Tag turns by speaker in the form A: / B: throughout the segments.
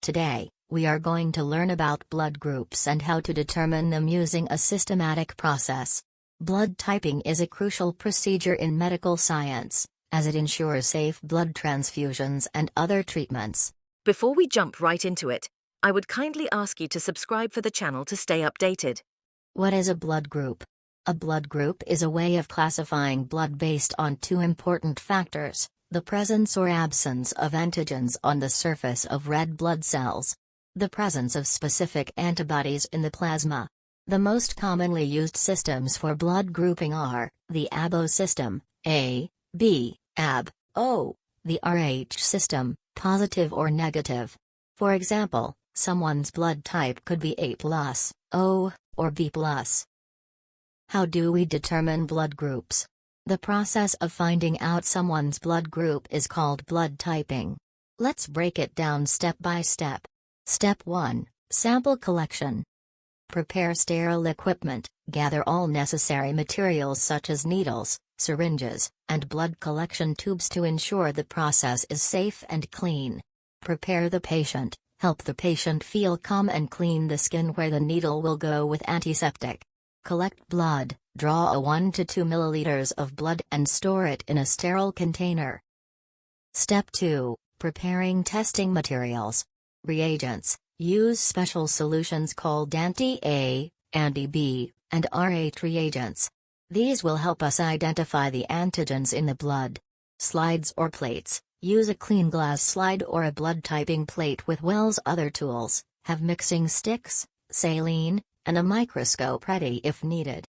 A: Today, we are going to learn about blood groups and how to determine them using a systematic process. Blood typing is a crucial procedure in medical science, as it ensures safe blood transfusions and other treatments.
B: Before we jump right into it, I would kindly ask you to subscribe for the channel to stay updated.
A: What is a blood group? A blood group is a way of classifying blood based on two important factors: the presence or absence of antigens on the surface of red blood cells, the presence of specific antibodies in the plasma. The most commonly used systems for blood grouping are the ABO system, A, B, AB, O, the RH system, positive or negative. For example, someone's blood type could be A+, O, or B+. How do we determine blood groups? The process of finding out someone's blood group is called blood typing. Let's break it down step by step. Step 1. Sample collection. Prepare sterile equipment, gather all necessary materials such as needles, syringes, and blood collection tubes to ensure the process is safe and clean. Prepare the patient, help the patient feel calm and clean the skin where the needle will go with antiseptic. Collect blood, draw a 1 to 2 milliliters of blood and store it in a sterile container. Step 2. Preparing testing materials. Reagents. Use special solutions called anti-A, anti-B, and RH reagents. These will help us identify the antigens in the blood. Slides or plates. Use a clean glass slide or a blood typing plate with Wells other tools, have mixing sticks, saline, and a microscope ready if needed.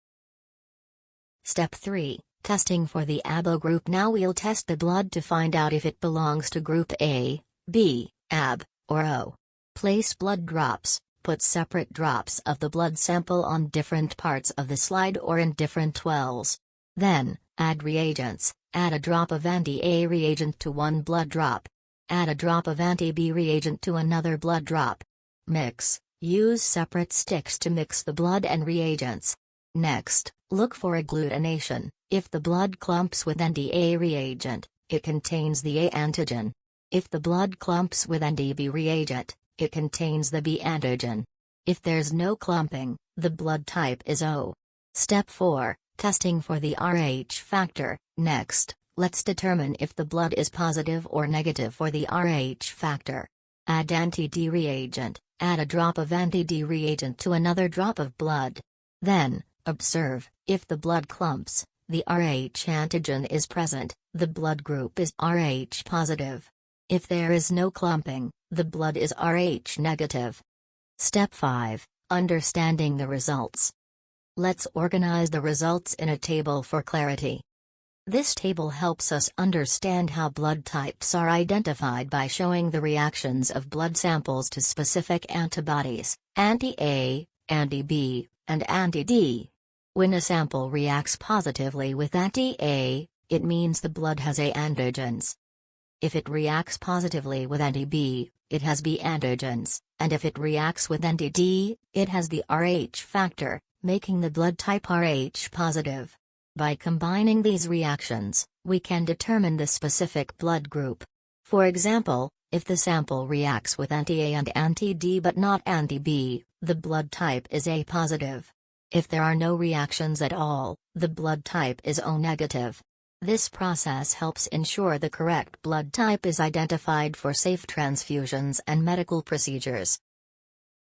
A: Step 3. Testing for the ABO group. Now we'll test the blood to find out if it belongs to group A, B, AB, or O. Place blood drops, put separate drops of the blood sample on different parts of the slide or in different wells. Then, add reagents, add a drop of anti-A reagent to one blood drop. Add a drop of anti-B reagent to another blood drop. Mix, use separate sticks to mix the blood and reagents. Next, look for agglutination. If the blood clumps with anti-A reagent, it contains the A antigen. If the blood clumps with anti-B reagent, it contains the B antigen. If there's no clumping, the blood type is O. Step 4. Testing for the RH factor. Next, let's determine if the blood is positive or negative for the RH factor. Add anti-D reagent, add a drop of anti-D reagent to another drop of blood. Then, observe, if the blood clumps, the RH antigen is present, the blood group is RH positive. If there is no clumping, the blood is RH negative. Step 5. Understanding the results. Let's organize the results in a table for clarity. This table helps us understand how blood types are identified by showing the reactions of blood samples to specific antibodies, anti-A, anti-B, and anti-D. When a sample reacts positively with anti-A, it means the blood has A antigens. If it reacts positively with anti-B, it has B antigens, and if it reacts with anti-D, it has the RH factor, making the blood type RH positive. By combining these reactions, we can determine the specific blood group. For example, if the sample reacts with anti-A and anti-D but not anti-B, the blood type is A positive. If there are no reactions at all, the blood type is O negative. This process helps ensure the correct blood type is identified for safe transfusions and medical procedures.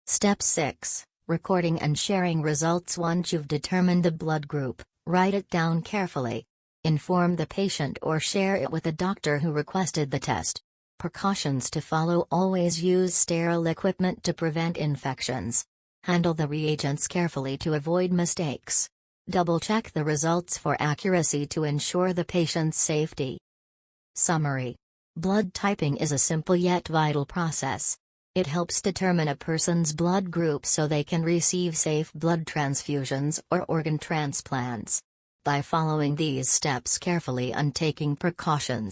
A: Step 6. Recording and sharing results. Once you've determined the blood group, write it down carefully. Inform the patient or share it with a doctor who requested the test. Precautions to follow: always use sterile equipment to prevent infections. Handle the reagents carefully to avoid mistakes. Double-check the results for accuracy to ensure the patient's safety. Summary. Blood typing is a simple yet vital process. It helps determine a person's blood group so they can receive safe blood transfusions or organ transplants. By following these steps carefully and taking precautions,